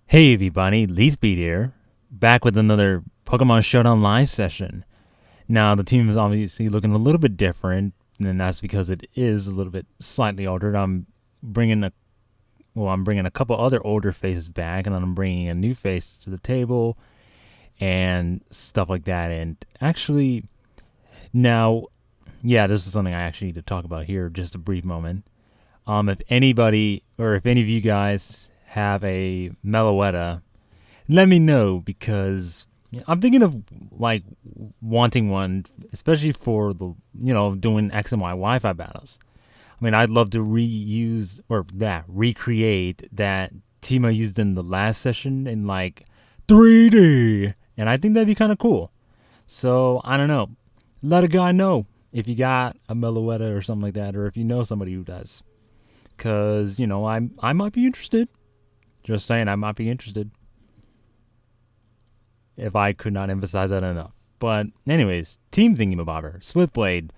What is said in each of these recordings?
Hey everybody, Leithbeat here, back with another Pokemon Showdown live session. Now the team is obviously looking a little bit different, and that's because it is a little bit slightly altered. I'm bringing a couple other older faces back, and then I'm bringing a new face to the table and stuff like that. And actually, now, this is something I actually need to talk about here. Just a brief moment. If anybody or if any of you guys have a Meloetta, let me know, because I'm thinking of like wanting one, especially for the doing X and Y Wi-Fi battles. I mean, I'd love to recreate that team I used in the last session in like 3D, and I think that'd be kind of cool. So I don't know. Let a guy know if you got a Meloetta or something like that, or if you know somebody who does, because I might be interested. Just saying, I might be interested. If I could not emphasize that enough. But anyways, team thingamabobber, SwiftBlade.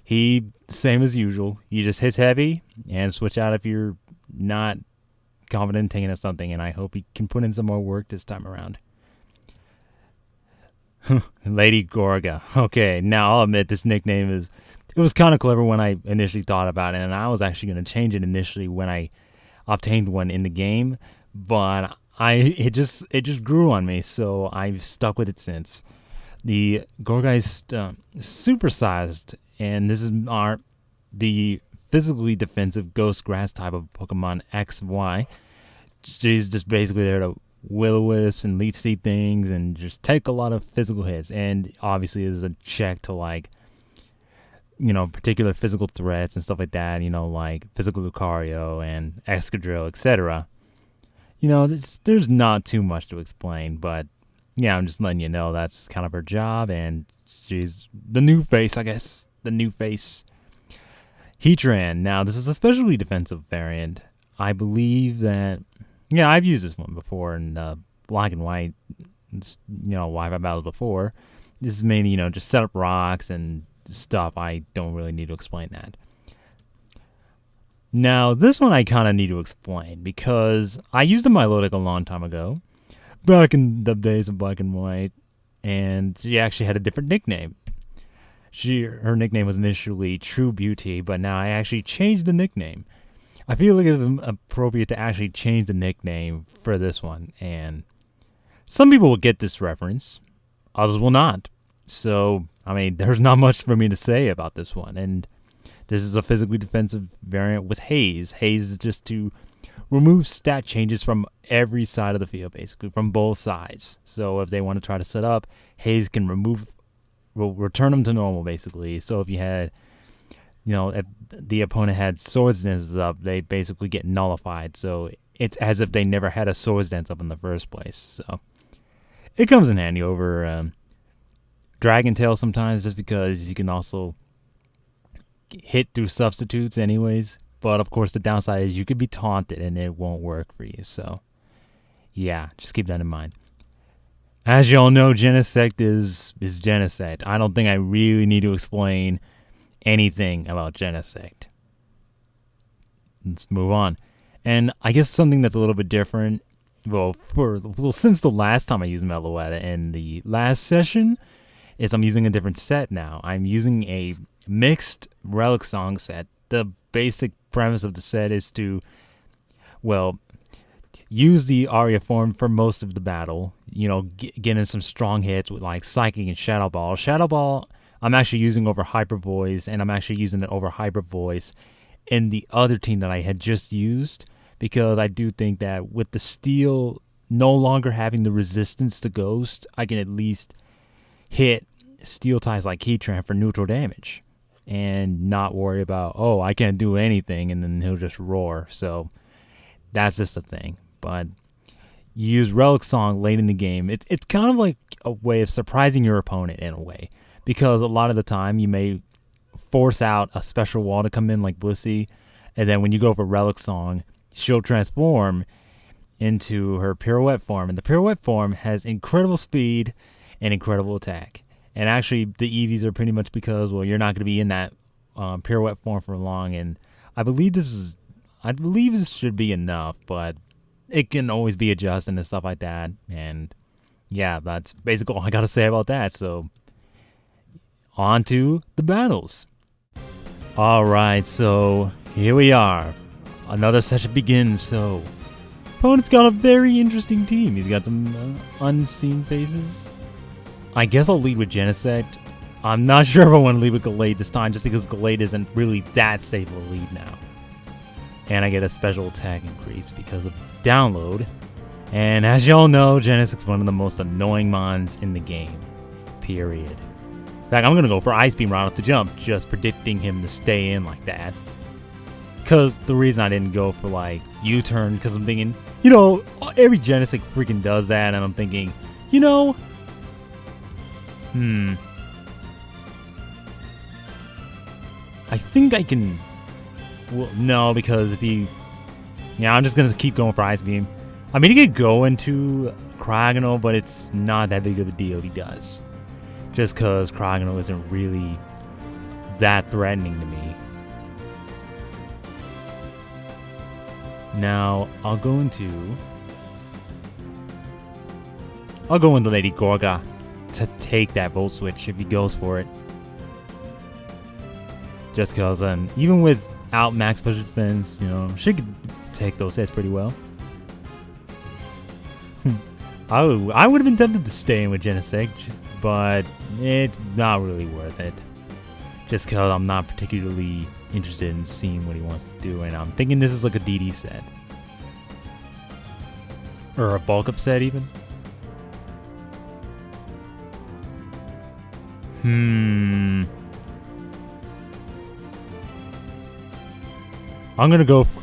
He, same as usual. He just hits heavy and switch out if you're not confident in taking something. And I hope he can put in some more work this time around. Lady Gorga. Okay, now I'll admit this nickname it was kind of clever when I initially thought about it. And I was actually going to change it initially when I obtained one in the game. But it just grew on me, so I've stuck with it since. The Gorga is supersized, and this is the physically defensive Ghost Grass type of Pokemon XY. She's just basically there to Will-O-Wisp and Leech Seed things and just take a lot of physical hits. And obviously, there's a check to particular physical threats and stuff like that. Like physical Lucario and Excadrill, etc. There's not too much to explain, but yeah, I'm just letting you know that's kind of her job, and she's the new face, I guess. The new face. Heatran. Now, this is a specially defensive variant. I believe that, I've used this one before in black and white, Wi-Fi battles before. This is mainly, just set up rocks and stuff. I don't really need to explain that. Now, this one I kind of need to explain, because I used a Milotic a long time ago, back in the days of black and white, and she actually had a different nickname. Her nickname was initially True Beauty, but now I actually changed the nickname. I feel like it's appropriate to actually change the nickname for this one, and some people will get this reference, others will not. So, there's not much for me to say about this one, and this is a physically defensive variant with Haze. Haze is just to remove stat changes from every side of the field, basically, from both sides. So if they want to try to set up, Haze can return them to normal, basically. So if you had, if the opponent had Swords Dances up, they basically get nullified. So it's as if they never had a Swords Dance up in the first place. So it comes in handy over Dragon Tail sometimes, just because you can also hit through substitutes anyways. But of course, the downside is you could be taunted and it won't work for you. So yeah, just keep that in mind. As you all know, Genesect is Genesect. I don't think I really need to explain anything about Genesect. Let's move on. And I guess something that's a little bit different, since the last time I used Meloetta in the last session, is I'm using a different set now. I'm using a mixed Relic Song set. The basic premise of the set is to, use the Aria form for most of the battle. Getting some strong hits with like Psychic and Shadow Ball. Shadow Ball, I'm actually using over Hyper Voice, and I'm actually using it over Hyper Voice in the other team that I had just used, because I do think that with the Steel no longer having the resistance to Ghost, I can at least hit Steel types like Heatran for neutral damage and not worry about, I can't do anything, and then he'll just roar. So that's just a thing. But you use Relic Song late in the game. It's kind of like a way of surprising your opponent in a way, because a lot of the time you may force out a special wall to come in like Blissey, and then when you go for Relic Song, she'll transform into her Pirouette form, and the Pirouette form has incredible speed and incredible attack. And actually, the EVs are pretty much because, you're not going to be in that Pirouette form for long. And I believe this should be enough, but it can always be adjusted and stuff like that. And yeah, that's basically all I gotta say about that. So on to the battles. Alright, so here we are. Another session begins. So opponent's got a very interesting team. He's got some unseen faces. I guess I'll lead with Genesect. I'm not sure if I want to lead with Gale this time, just because Gale isn't really that safe of a lead now. And I get a special attack increase because of download. And as y'all know, Genesect's one of the most annoying mons in the game. Period. In fact, I'm going to go for Ice Beam right off the jump, just predicting him to stay in like that. Because the reason I didn't go for like U-turn, because I'm thinking, you know, every Genesect freaking does that, and I'm thinking, you know, I think I can. Well, no, because if he, yeah, I'm just gonna keep going for Ice Beam. I mean, he could go into Cragano, but it's not that big of a deal if he does. Just because Cragano isn't really that threatening to me. Now, I'll go into Lady Gorga to take that Volt Switch if he goes for it. Just because, even without max special defense, you know, she could take those hits pretty well. I would have been tempted to stay in with Genesect, but it's not really worth it. Just because I'm not particularly interested in seeing what he wants to do, and I'm thinking this is like a DD set. Or a bulk up set, even. I'm gonna go for,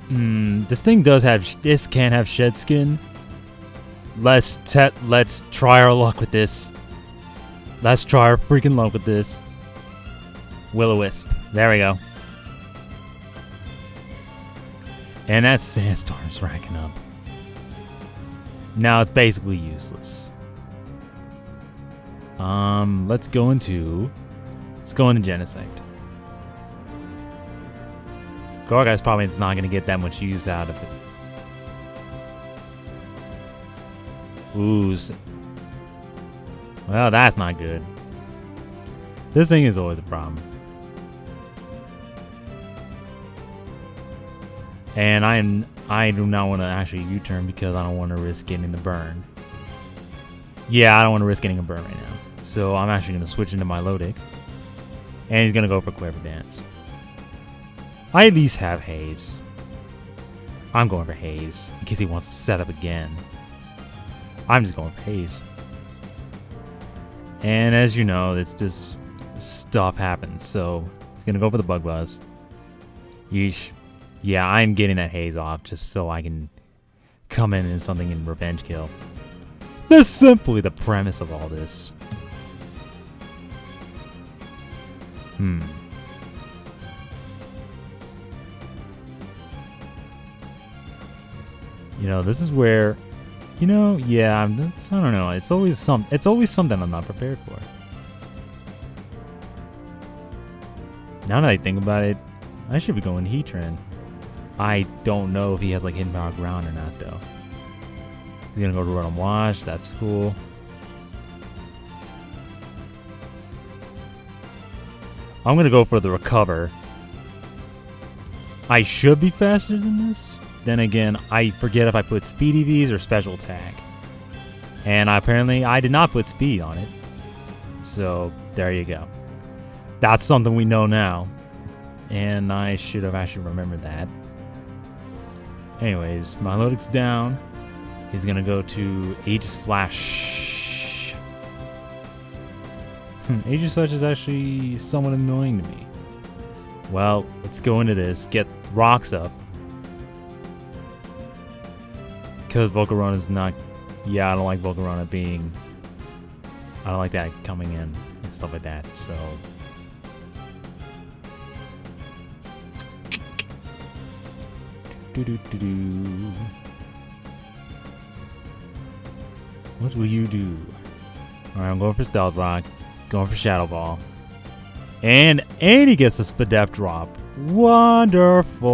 this thing does have, this can have Shed Skin. Let's try our luck with this. Let's try our freaking luck with this. Will-O-Wisp. There we go. And that Sandstorm's racking up. Now it's basically useless. Let's go into Genesect. Gorgai's probably not going to get that much use out of it. Ooze. Well, that's not good. This thing is always a problem. And I do not want to actually U-turn because I don't want to risk getting the burn. Yeah, I don't want to risk getting a burn right now. So I'm actually going to switch into my Milotic. And he's going to go for Quiver Dance. I at least have Haze. I'm going for Haze in case he wants to set up again. I'm just going for Haze. And as you know, it's just stuff happens. So he's going to go for the Bug Buzz. Yeesh. Yeah, I'm getting that Haze off just so I can come in and something in Revenge Kill. That's simply the premise of all this. You know, this is where, you know, yeah, I don't know. It's always something I'm not prepared for. Now that I think about it, I should be going Heatran. I don't know if he has like Hidden Power Ground or not though. He's gonna go to Rotom Wash. That's cool. I'm gonna go for the Recover. I should be faster than this. Then again, I forget if I put Speed EVs or Special Attack. And apparently I did not put Speed on it. So there you go. That's something we know now. And I should have actually remembered that. Anyways, my Milotic's down. He's gonna go to Aegislash. Aegislash is actually somewhat annoying to me. Well, let's go into this. Get Rocks up. Because Volcarona's not... Yeah, I don't like Volcarona being... I don't like that coming in and stuff like that, so... What will you do? Alright, I'm going for Stealth Rock. Going for Shadow Ball. And he gets a Spadef drop. Wonderful.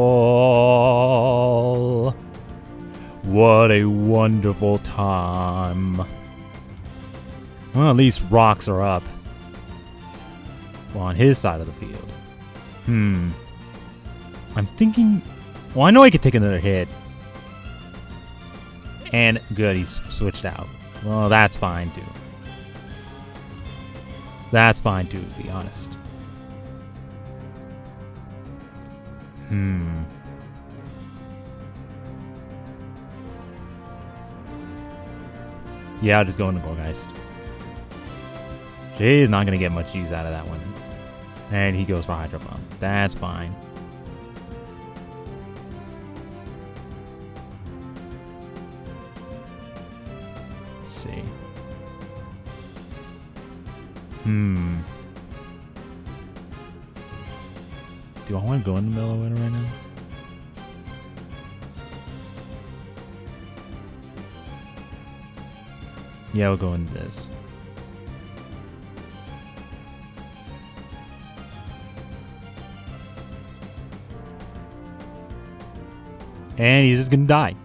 What a wonderful time. Well, at least rocks are up. Well, on his side of the field. I'm thinking... Well, I know I could take another hit. And good, he's switched out. Well, that's fine, too. That's fine, too, to be honest. Yeah, I'll just go in the goal, guys. He's not going to get much use out of that one. And he goes for Hydro Bomb. That's fine. Let's see. Do I want to go into Meloetta right now? Yeah, we'll go into this. And he's just gonna die.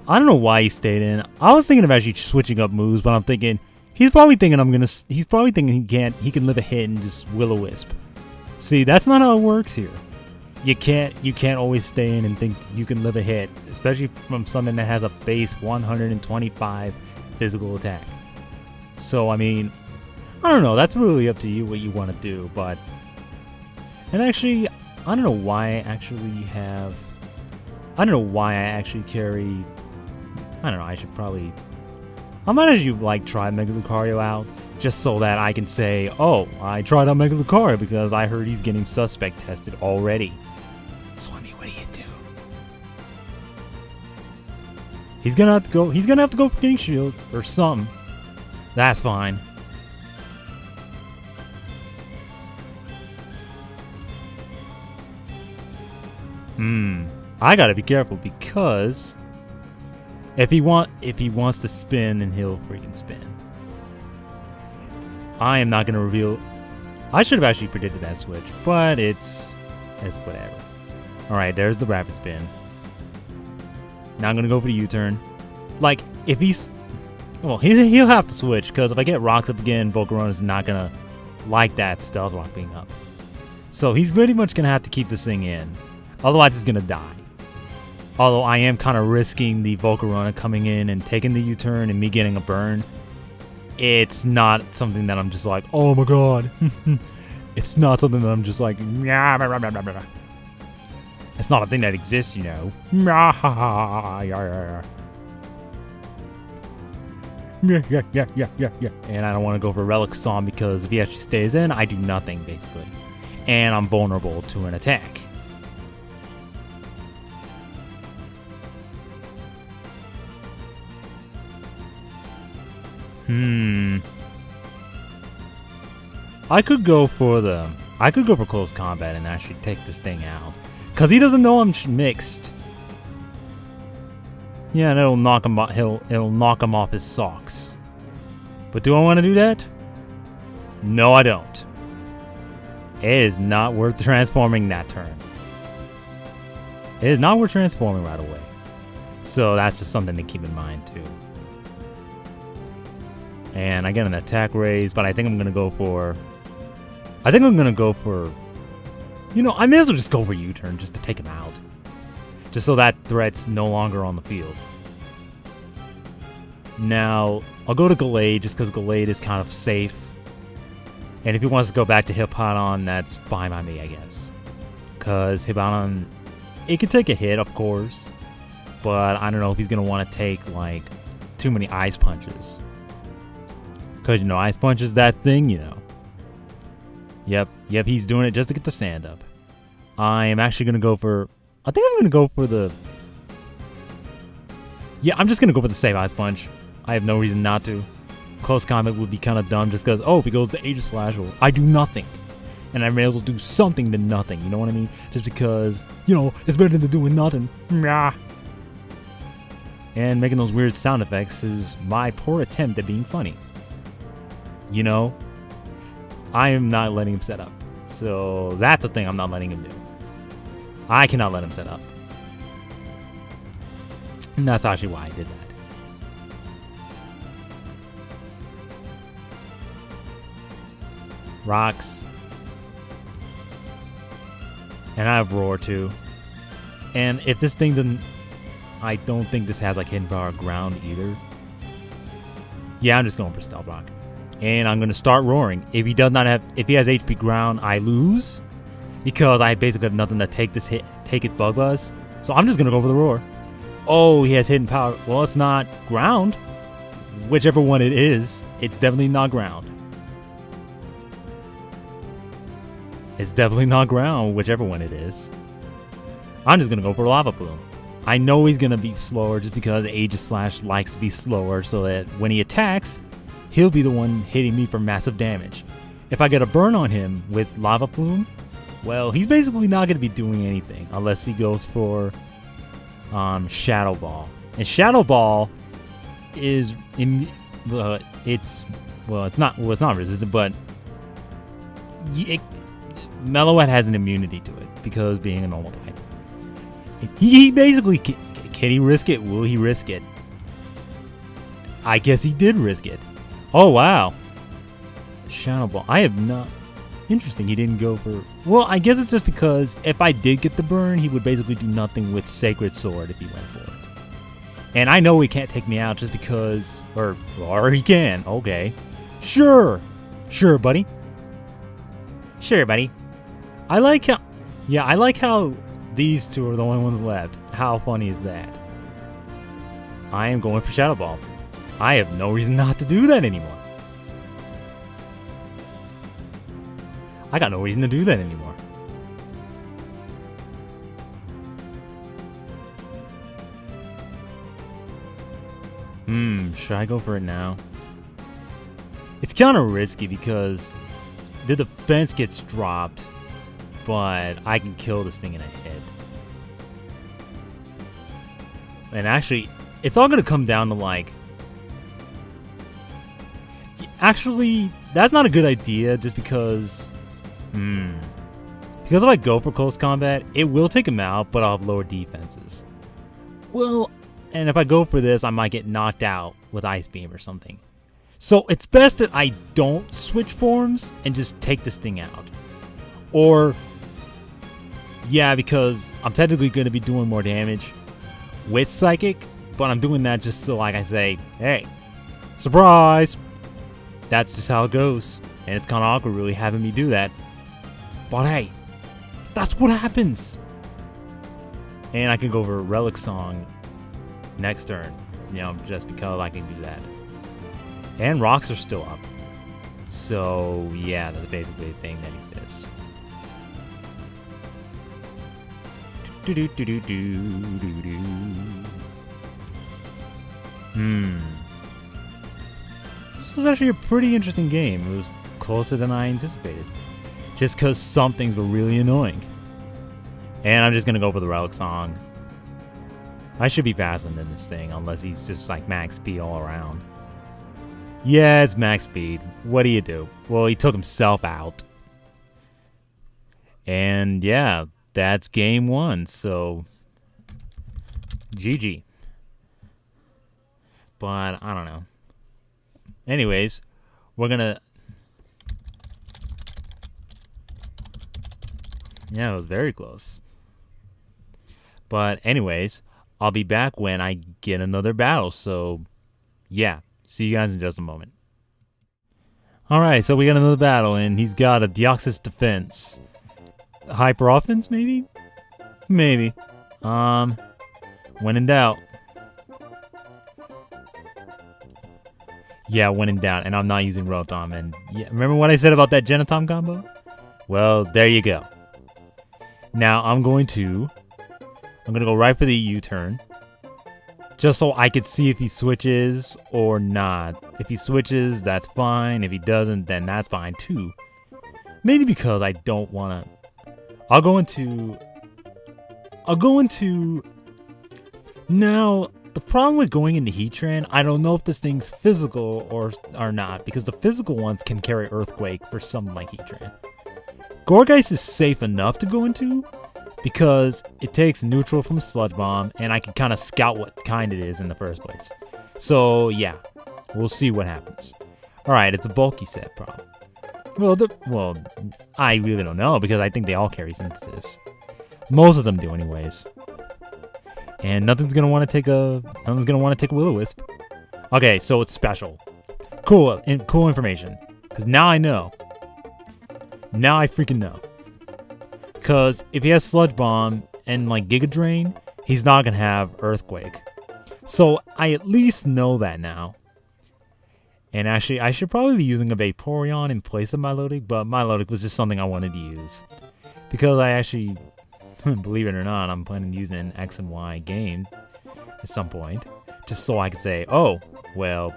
I don't know why he stayed in. I was thinking of actually switching up moves, but I'm thinking he's probably thinking he's probably thinking he can live a hit and just Will-O-Wisp. See, that's not how it works here. You can't always stay in and think you can live a hit, especially from something that has a base 125 physical attack. So I mean, I don't know, that's really up to you what you want to do, but and actually I don't know why I actually carry. I don't know, I might actually like try Mega Lucario out just so that I can say, oh, I tried out Mega Lucario because I heard he's getting suspect tested already. So I mean, what do you do? He's gonna have to go for King Shield or something. That's fine. I gotta be careful because if he wants to spin, then he'll freaking spin. I am not gonna reveal. I should have actually predicted that switch, but it's whatever. All right, there's the rapid spin. Now I'm gonna go for the U-turn. Like if he'll have to switch because if I get rocks up again, Volcarona is not gonna like that Stealth Rock being up. So he's pretty much gonna have to keep this thing in, otherwise he's gonna die. Although I am kind of risking the Volcarona coming in and taking the U-turn and me getting a burn. It's not something that I'm just like, oh my god. It's not something that I'm just like, it's not a thing that exists, you know. And I don't want to go for Relic Song because if he actually stays in, I do nothing basically. And I'm vulnerable to an attack. I could go for close combat and actually take this thing out. Cause he doesn't know I'm mixed. Yeah, and it'll knock him off his socks. But do I want to do that? No, I don't. It is not worth transforming that turn. It is not worth transforming right away. So that's just something to keep in mind too. And I get an attack raise, but I think I'm gonna go for. You know, I may as well just go for U-turn just to take him out. Just so that threat's no longer on the field. Now, I'll go to Gallade just because Gallade is kind of safe. And if he wants to go back to Hippowdon, that's fine by me, I guess. Because Hippowdon, it could take a hit, of course. But I don't know if he's going to want to take, like, too many Ice Punches. Because, you know, Ice Punch is that thing, you know. Yep, he's doing it just to get the sand up. I am actually going to go for... I think I'm going to go for the... Yeah, I'm just going to go for the safe Ice Punch. I have no reason not to. Close combat would be kind of dumb just because, oh, if he goes to Aegis Slash, I do nothing. And I may as well do something than nothing, you know what I mean? Just because, you know, it's better than doing nothing. And making those weird sound effects is my poor attempt at being funny. You know? I am not letting him set up. So that's the thing I'm not letting him do. I cannot let him set up. And that's actually why I did that. Rocks. And I have Roar too. And if this thing doesn't... I don't think this has like hidden power ground either. Yeah, I'm just going for Stealth Rock. And I'm going to start roaring. If he does not have... If he has HP ground, I lose. Because I basically have nothing to take this hit... Take its Bug Buzz. So I'm just going to go for the roar. Oh, he has hidden power. Well, it's not ground. Whichever one it is, it's definitely not ground. It's definitely not ground, whichever one it is. I'm just going to go for Lava Plume. I know he's going to be slower just because Aegis Slash likes to be slower so that when he attacks, he'll be the one hitting me for massive damage. If I get a burn on him with Lava Plume, well, he's basically not going to be doing anything unless he goes for Shadow Ball. And Shadow Ball is it's not resistant, but Meloetta has an immunity to it because being a normal type. He basically can he risk it? Will he risk it? I guess he did risk it. Oh wow, Shadow Ball. I have not. Interesting. He didn't go for. Well, I guess it's just because if I did get the burn, he would basically do nothing with Sacred Sword if he went for it. And I know he can't take me out just because, or he can. Okay, sure, buddy. Sure, buddy. I like how these two are the only ones left. How funny is that? I am going for Shadow Ball. I have no reason not to do that anymore. I got no reason to do that anymore. Should I go for it now? It's kind of risky because the defense gets dropped, but I can kill this thing in a hit. And actually, it's all going to come down to like... Actually, that's not a good idea just because... Because if I go for close combat, it will take him out, but I'll have lower defenses. Well, and if I go for this, I might get knocked out with Ice Beam or something. So it's best that I don't switch forms and just take this thing out. Or, yeah, because I'm technically going to be doing more damage with Psychic, but I'm doing that just so like I say, hey, surprise! That's just how it goes. And it's kind of awkward really having me do that. But hey, that's what happens. And I can go for Relic Song next turn, just because I can do that. And rocks are still up. So yeah, that's basically a thing that exists. This is actually a pretty interesting game. It was closer than I anticipated. Just because some things were really annoying. And I'm just going to go for the Relic Song. I should be faster than this thing, unless he's just like max speed all around. Yeah, it's max speed. What do you do? Well, he took himself out. And yeah, that's game one, so... GG. But, I don't know. Anyways, we're gonna... Yeah, it was very close. But anyways, I'll be back when I get another battle. So, yeah. See you guys in just a moment. Alright, so we got another battle, and he's got a Deoxys defense. Hyper offense, maybe? Maybe. When in doubt. Yeah, when in doubt, and I'm not using Rotom. And yeah, remember what I said about that Genesect combo? Well, there you go. Now I'm gonna go right for the U-turn. Just so I could see if he switches or not. If he switches, that's fine. If he doesn't, then that's fine too. Mainly because I don't wanna... I'll go into... Now, the problem with going into Heatran, I don't know if this thing's physical or not. Because the physical ones can carry Earthquake for something like Heatran. Gourgeist is safe enough to go into, because it takes neutral from Sludge Bomb, and I can kind of scout what kind it is in the first place. So yeah, we'll see what happens. Alright, it's a bulky set problem. Well, I really don't know, because I think they all carry Synthesis. Most of them do anyways. And nothing's gonna want to take a Will-O-Wisp. Okay, so it's special. Cool information. Because now I know. Now I freaking know. Because if he has Sludge Bomb and like Giga Drain, he's not gonna have Earthquake. So I at least know that now. And actually, I should probably be using a Vaporeon in place of Milotic, but Milotic was just something I wanted to use. Because I actually, believe it or not, I'm planning to use an X and Y game at some point. Just so I can say, oh, well,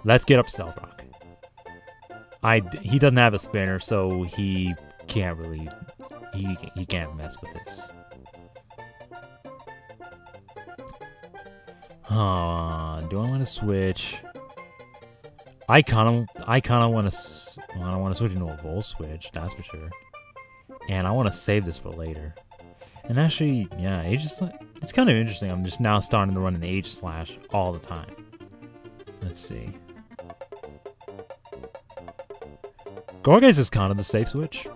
let's get up Stealth Rock. He doesn't have a spinner, so he can't really, he can't mess with this. Do I want to switch? I kind of want to. Well, I don't want to switch into a Volt Switch, that's for sure. And I want to save this for later. And actually, yeah, it's kind of interesting. I'm just now starting to run an H-Slash all the time. Let's see. Gourgeist is kind of the safe switch.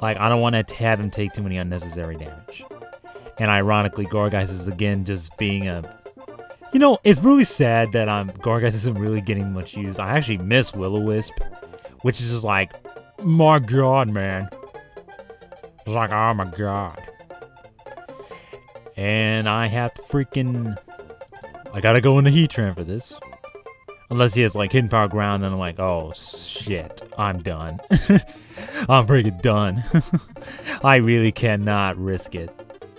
Like, I don't want to have him take too many unnecessary damage. And ironically, Gourgeist is again just being a... You know, it's really sad that Gourgeist isn't really getting much use. I actually miss Will-O-Wisp, which is just like, my god, man. It's like, oh my god. And I have to freaking... I gotta go into Heatran for this. Unless he has like Hidden Power Ground, then I'm like, oh shit, I'm done. I'm freaking done. I really cannot risk it.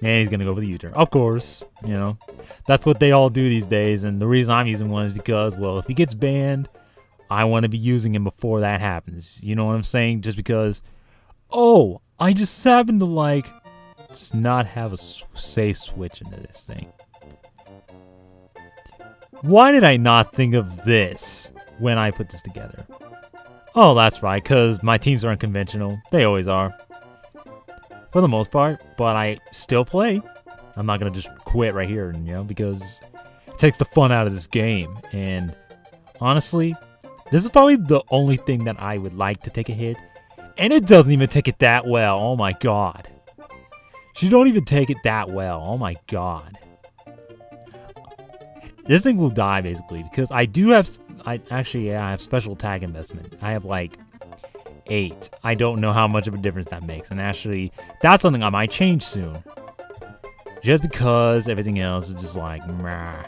And he's gonna go for the U-turn. Of course, you know. That's what they all do these days, and the reason I'm using one is because, well, if he gets banned, I want to be using him before that happens. You know what I'm saying? Just because, oh, I just happened to, like, not have a safe switch into this thing. Why did I not think of this when I put this together? Oh, that's right, because my teams are unconventional. They always are. For the most part, but I still play. I'm not going to just quit right here, you know, because it takes the fun out of this game. And honestly, this is probably the only thing that I would like to take a hit. And it doesn't even take it that well. Oh my god. She don't even take it that well. Oh my god. This thing will die basically because I do have, I have special attack investment. I have like 8. I don't know how much of a difference that makes. And actually, that's something I might change soon. Just because everything else is just like, meh.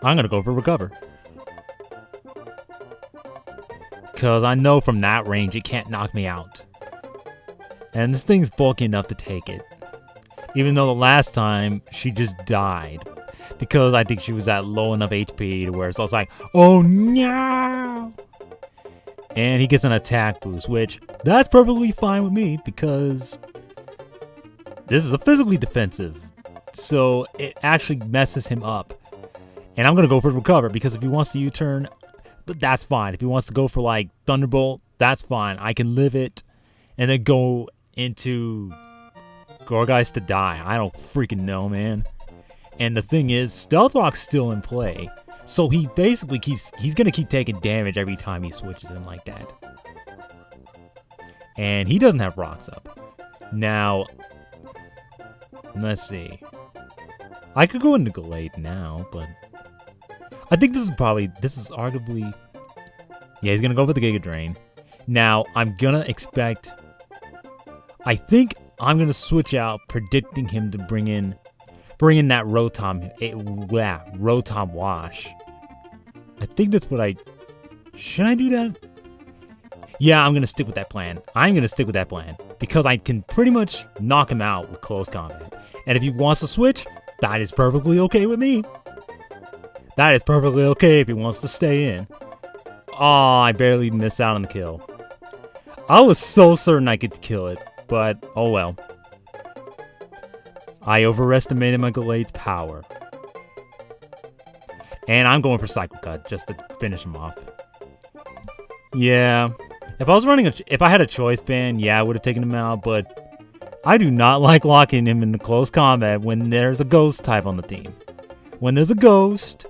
I'm gonna go for Recover. Because I know from that range it can't knock me out. And this thing's bulky enough to take it. Even though the last time she just died. Because I think she was at low enough HP to where it's like, oh no! And he gets an attack boost, which that's perfectly fine with me because this is a physically defensive. So it actually messes him up. And I'm going to go for Recover because if he wants to U-turn, that's fine. If he wants to go for like Thunderbolt, that's fine. I can live it and then go into Gourgeist to die. I don't freaking know, man. And the thing is, Stealth Rock's still in play. So he basically he's going to keep taking damage every time he switches in like that. And he doesn't have rocks up. Now, let's see. I could go into Glade now, but I think this is arguably, yeah, he's going to go with the Giga Drain. Now, I'm going to expect, I think I'm going to switch out predicting him to bring in that Rotom, Rotom Wash. I think that's what should I do that? Yeah, I'm going to stick with that plan. I'm going to stick with that plan because I can pretty much knock him out with close combat. And if he wants to switch, that is perfectly okay with me. That is perfectly okay if he wants to stay in. Oh, I barely missed out on the kill. I was so certain I could kill it, but oh well. I overestimated my Glade's power. And I'm going for Cycle Cut just to finish him off. Yeah, If I was running if I had a choice band, yeah, I would have taken him out, but I do not like locking him into close combat when there's a ghost type on the team. When there's a ghost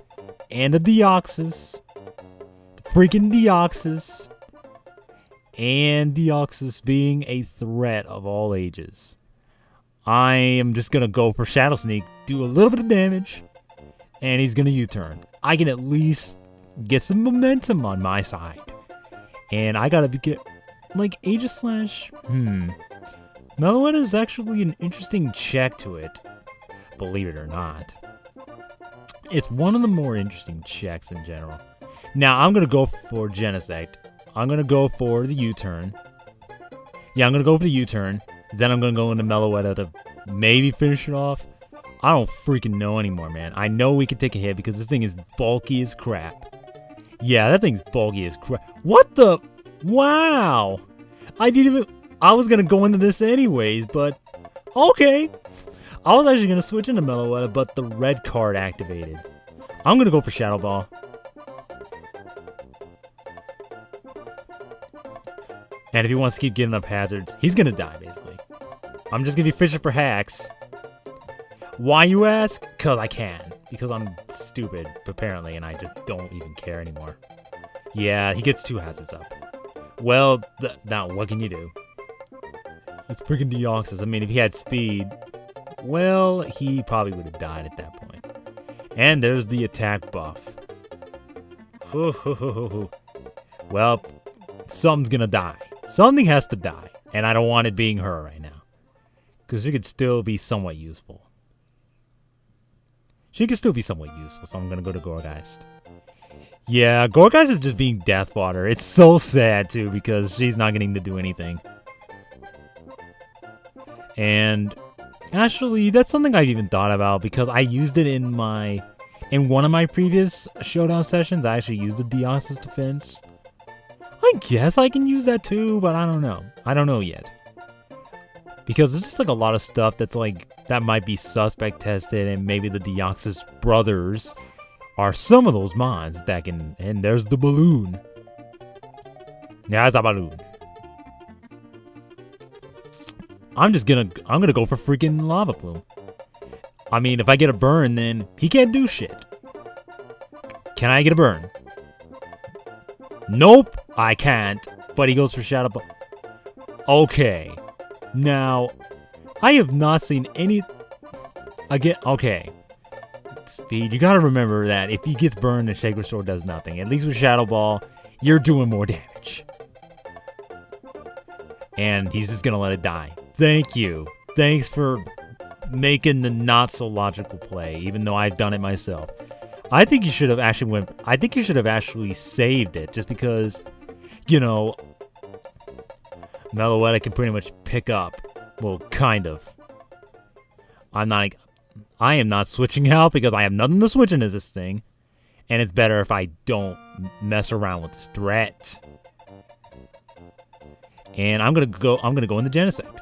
and a Deoxys, freaking Deoxys, and Deoxys being a threat of all ages, I am just gonna go for Shadow Sneak, do a little bit of damage, and he's gonna U-turn. I can at least get some momentum on my side. And I gotta get, like, Aegislash, Meloetta is actually an interesting check to it, believe it or not. It's one of the more interesting checks in general. Now, I'm gonna go for Genesect. I'm gonna go for the U-turn. Yeah, I'm gonna go for the U-turn. Then I'm gonna go into Meloetta to maybe finish it off. I don't freaking know anymore, man. I know we can take a hit because this thing is bulky as crap. Yeah, that thing's bulky as crap. What the? Wow! I was gonna go into this anyways, but okay. I was actually gonna switch into Meloetta, but the red card activated. I'm gonna go for Shadow Ball. And if he wants to keep getting up hazards, he's gonna die, basically. I'm just gonna be fishing for hacks. Why, you ask? Because I can. Because I'm stupid, apparently, and I just don't even care anymore. Yeah, he gets 2 hazards up. Well, now, what can you do? It's freaking Deoxys. I mean, if he had speed, well, he probably would have died at that point. And there's the attack buff. Well, something's gonna die. Something has to die. And I don't want it being her right now. Because she could still be somewhat useful. She can still be somewhat useful, so I'm gonna go to Gourgeist. Yeah, Gourgeist is just being death fodder. It's so sad, too, because she's not getting to do anything. And actually, that's something I've even thought about, because I used it in one of my previous Showdown sessions. I actually used the Deoxys defense. I guess I can use that, too, but I don't know. I don't know yet. Because there's just like a lot of stuff that's like, that might be suspect tested, and maybe the Deoxys brothers are some of those mons that can, and there's the balloon. There's the balloon. I'm gonna go for freaking Lava Plume. I mean, if I get a burn, then he can't do shit. Can I get a burn? Nope, I can't, but he goes for Shadow Ball. Okay. Now, I have not seen any... Again, okay. Speed, you gotta remember that if he gets burned, the Sacred Sword does nothing. At least with Shadow Ball, you're doing more damage. And he's just gonna let it die. Thank you. Thanks for making the not-so-logical play, even though I've done it myself. I think you should have actually saved it, just because, you know... Meloetta can pretty much pick up. Well, kind of. I am not switching out because I have nothing to switch into this thing. And it's better if I don't mess around with this threat. And I'm gonna go into Genesect.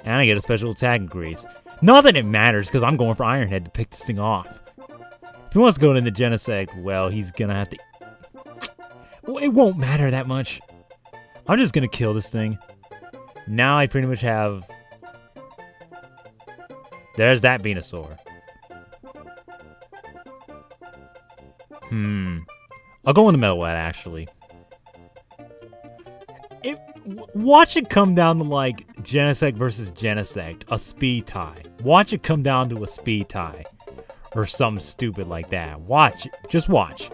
And I get a special attack increase. Not that it matters, because I'm going for Iron Head to pick this thing off. If he wants to go into Genesect, well, he's gonna have to... Well, it won't matter that much. I'm just gonna kill this thing. Now I pretty much have... There's that Venusaur. I'll go into Meloetta, actually. Watch it come down to, like, Genesect versus Genesect. A speed tie. Watch it come down to a speed tie. Or something stupid like that. Watch it. Just watch.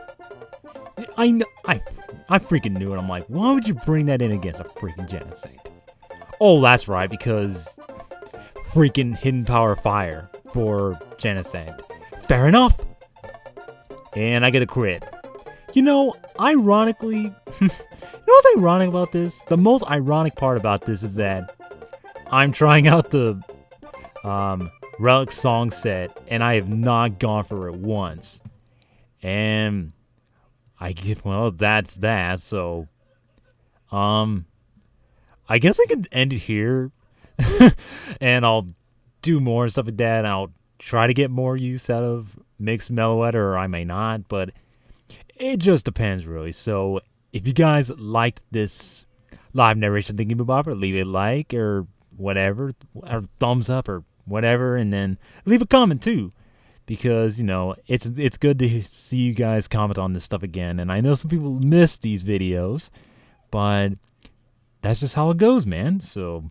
I freaking knew it. I'm like, why would you bring that in against a freaking Genesect? Oh, that's right, because freaking Hidden Power Fire for Genesect. Fair enough. And I get a crit. You know, ironically, you know what's ironic about this? The most ironic part about this is that I'm trying out the Relic Song set, and I have not gone for it once. And... well, that's that, so, I guess I could end it here, and I'll do more stuff like that, and I'll try to get more use out of Mixed Meloetta, or I may not, but it just depends, really. So, if you guys liked this live narration thingy bobber, leave a like or whatever, or thumbs up or whatever, and then leave a comment too, because it's good to see you guys comment on this stuff again. And I know some people miss these videos, but that's just how it goes, man. So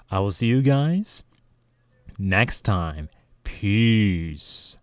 I will see you guys next time. Peace.